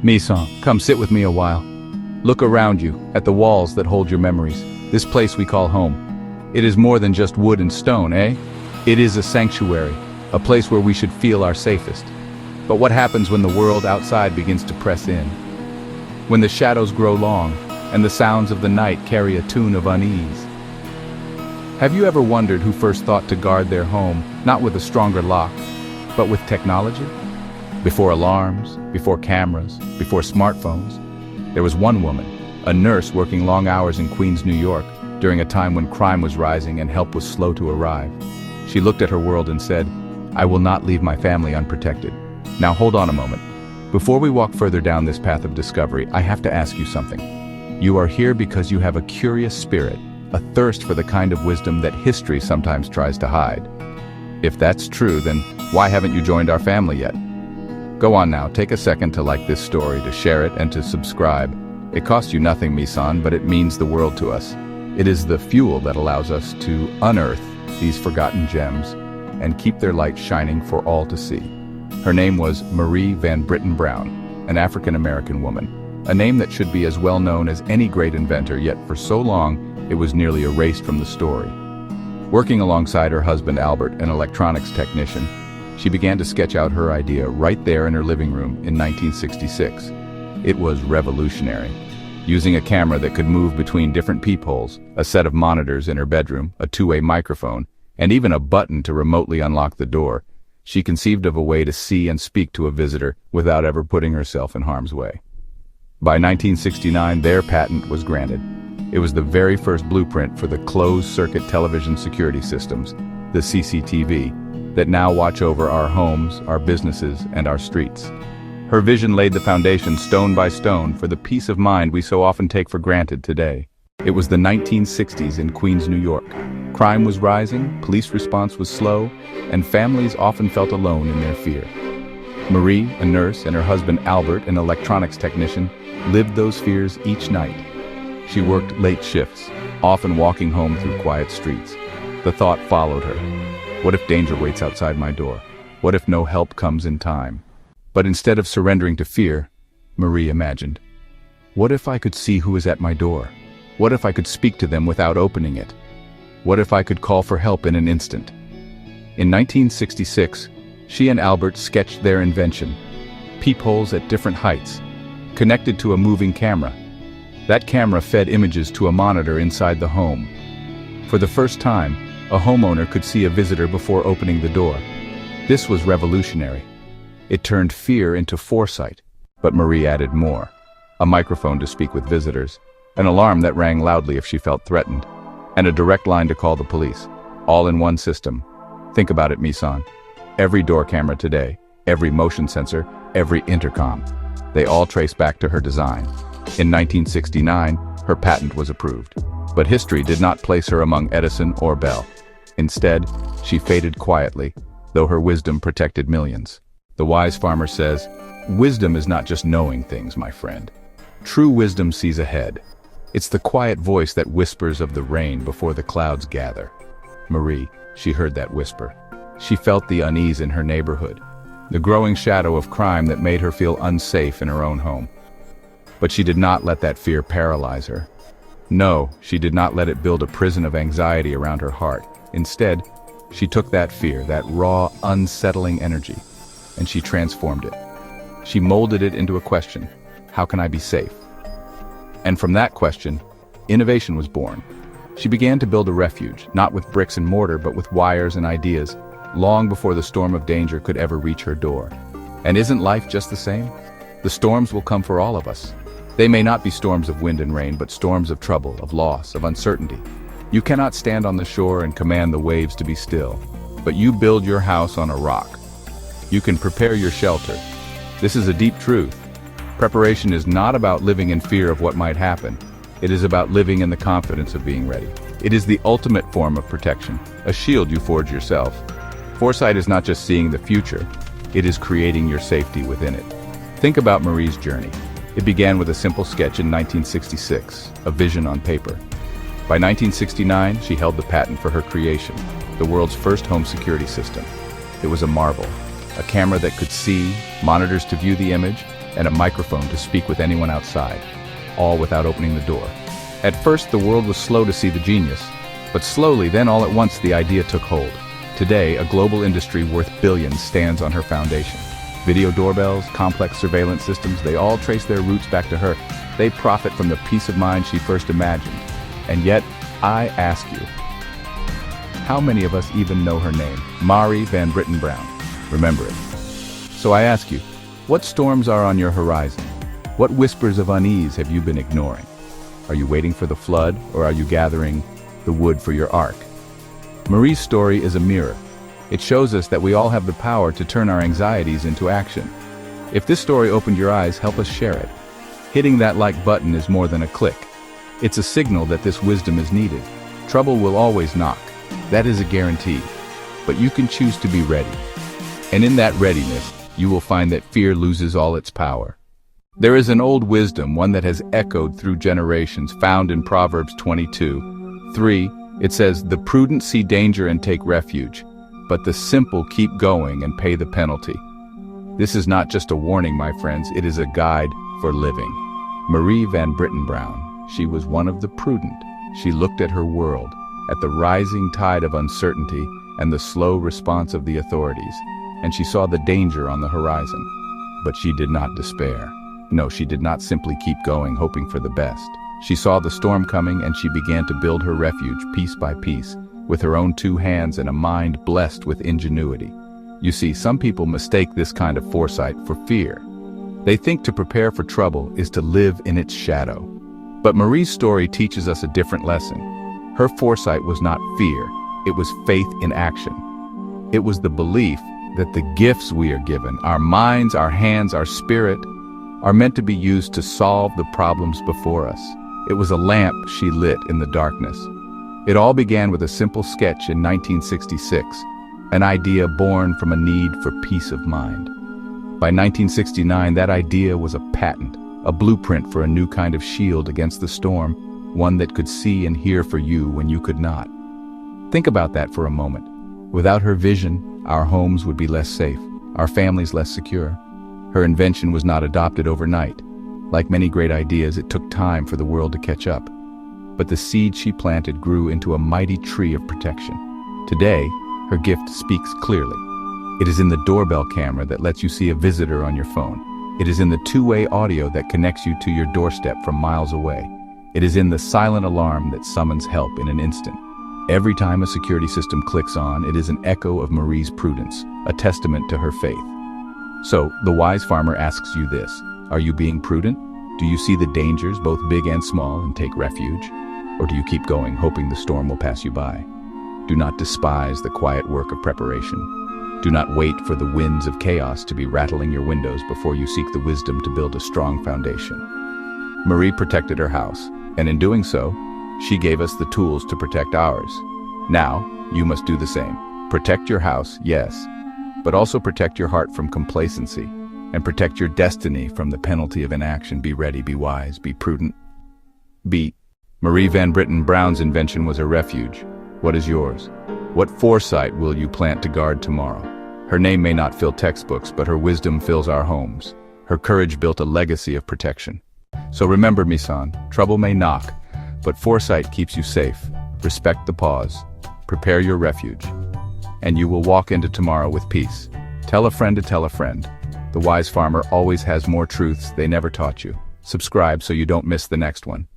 Misan, come sit with me a while. Look around you, at the walls that hold your memories. This place we call home. It is more than just wood and stone, eh? It is a sanctuary, a place where we should feel our safest. But what happens when the world outside begins to press in? When the shadows grow long, and the sounds of the night carry a tune of unease? Have you ever wondered who first thought to guard their home, not with a stronger lock, but with technology? Before alarms, before cameras, before smartphones, there was one woman, a nurse working long hours in Queens, New York, during a time when crime was rising and help was slow to arrive. She looked at her world and said, "I will not leave my family unprotected." Now hold on a moment. Before we walk further down this path of discovery, I have to ask you something. You are here because you have a curious spirit, a thirst for the kind of wisdom that history sometimes tries to hide. If that's true, then why haven't you joined our family yet? Go on now, take a second to like this story, to share it, and to subscribe. It costs you nothing, Misan, but it means the world to us. It is the fuel that allows us to unearth these forgotten gems and keep their light shining for all to see. Her name was Marie Van Brittan Brown, an African-American woman, a name that should be as well known as any great inventor, yet for so long it was nearly erased from the story. Working alongside her husband Albert, an electronics technician, she began to sketch out her idea right there in her living room in 1966. It was revolutionary. Using a camera that could move between different peepholes, a set of monitors in her bedroom, a two-way microphone, and even a button to remotely unlock the door, she conceived of a way to see and speak to a visitor without ever putting herself in harm's way. By 1969, their patent was granted. It was the very first blueprint for the closed-circuit television security systems, the CCTV, that now watch over our homes, our businesses, and our streets. Her vision laid the foundation stone by stone for the peace of mind we so often take for granted today. It was the 1960s in Queens, New York. Crime was rising, police response was slow, and families often felt alone in their fear. Marie, a nurse, and her husband Albert, an electronics technician, lived those fears each night. She worked late shifts, often walking home through quiet streets. The thought followed her. What if danger waits outside my door? What if no help comes in time? But instead of surrendering to fear, Marie imagined, what if I could see who is at my door? What if I could speak to them without opening it? What if I could call for help in an instant? In 1966, she and Albert sketched their invention, peepholes at different heights, connected to a moving camera. That camera fed images to a monitor inside the home. For the first time, a homeowner could see a visitor before opening the door. This was revolutionary. It turned fear into foresight. But Marie added more. A microphone to speak with visitors, an alarm that rang loudly if she felt threatened, and a direct line to call the police, all in one system. Think about it, Misan. Every door camera today, every motion sensor, every intercom, they all trace back to her design. In 1969, her patent was approved. But history did not place her among Edison or Bell. Instead, she faded quietly, though her wisdom protected millions. The wise farmer says, "Wisdom is not just knowing things, my friend. True wisdom sees ahead. It's the quiet voice that whispers of the rain before the clouds gather." Marie, she heard that whisper. She felt the unease in her neighborhood, the growing shadow of crime that made her feel unsafe in her own home. But she did not let that fear paralyze her. No, she did not let it build a prison of anxiety around her heart. Instead, she took that fear, that raw, unsettling energy, and she transformed it. She molded it into a question: how can I be safe? And from that question, innovation was born. She began to build a refuge, not with bricks and mortar, but with wires and ideas, long before the storm of danger could ever reach her door. And isn't life just the same? The storms will come for all of us. They may not be storms of wind and rain, but storms of trouble, of loss, of uncertainty. You cannot stand on the shore and command the waves to be still, but you build your house on a rock. You can prepare your shelter. This is a deep truth. Preparation is not about living in fear of what might happen. It is about living in the confidence of being ready. It is the ultimate form of protection, a shield you forge yourself. Foresight is not just seeing the future, it is creating your safety within it. Think about Marie's journey. It began with a simple sketch in 1966, a vision on paper. By 1969, she held the patent for her creation, the world's first home security system. It was a marvel, a camera that could see, monitors to view the image, and a microphone to speak with anyone outside, all without opening the door. At first, the world was slow to see the genius, but slowly, then all at once, the idea took hold. Today, a global industry worth billions stands on her foundation. Video doorbells, complex surveillance systems, they all trace their roots back to her. They profit from the peace of mind she first imagined. And yet, I ask you, how many of us even know her name? Marie Van Brittan Brown. Remember it. So I ask you, what storms are on your horizon? What whispers of unease have you been ignoring? Are you waiting for the flood, or are you gathering the wood for your ark? Marie's story is a mirror. It shows us that we all have the power to turn our anxieties into action. If this story opened your eyes, help us share it. Hitting that like button is more than a click. It's a signal that this wisdom is needed. Trouble will always knock. That is a guarantee. But you can choose to be ready. And in that readiness, you will find that fear loses all its power. There is an old wisdom, one that has echoed through generations, found in Proverbs 22:3. It says, "The prudent see danger and take refuge, but the simple keep going and pay the penalty." This is not just a warning, my friends, it is a guide for living. Marie Van Brittan Brown, she was one of the prudent. She looked at her world, at the rising tide of uncertainty and the slow response of the authorities, and she saw the danger on the horizon. But she did not despair. No, she did not simply keep going, hoping for the best. She saw the storm coming, and she began to build her refuge piece by piece, with her own two hands and a mind blessed with ingenuity. You see, some people mistake this kind of foresight for fear. They think to prepare for trouble is to live in its shadow. But Marie's story teaches us a different lesson. Her foresight was not fear, it was faith in action. It was the belief that the gifts we are given, our minds, our hands, our spirit, are meant to be used to solve the problems before us. It was a lamp she lit in the darkness. It all began with a simple sketch in 1966, an idea born from a need for peace of mind. By 1969, that idea was a patent, a blueprint for a new kind of shield against the storm, one that could see and hear for you when you could not. Think about that for a moment. Without her vision, our homes would be less safe, our families less secure. Her invention was not adopted overnight. Like many great ideas, it took time for the world to catch up. But the seed she planted grew into a mighty tree of protection. Today, her gift speaks clearly. It is in the doorbell camera that lets you see a visitor on your phone. It is in the two-way audio that connects you to your doorstep from miles away. It is in the silent alarm that summons help in an instant. Every time a security system clicks on, it is an echo of Marie's prudence, a testament to her faith. So, the wise farmer asks you this: are you being prudent? Do you see the dangers, both big and small, and take refuge? Or do you keep going, hoping the storm will pass you by? Do not despise the quiet work of preparation. Do not wait for the winds of chaos to be rattling your windows before you seek the wisdom to build a strong foundation. Marie protected her house, and in doing so, she gave us the tools to protect ours. Now, you must do the same. Protect your house, yes, but also protect your heart from complacency, and protect your destiny from the penalty of inaction. Be ready, be wise, be prudent. Marie Van Brittan Brown's invention was a refuge. What is yours? What foresight will you plant to guard tomorrow? Her name may not fill textbooks, but her wisdom fills our homes. Her courage built a legacy of protection. So remember, Misan, trouble may knock, but foresight keeps you safe. Respect the pause. Prepare your refuge. And you will walk into tomorrow with peace. Tell a friend to tell a friend. The wise farmer always has more truths they never taught you. Subscribe so you don't miss the next one.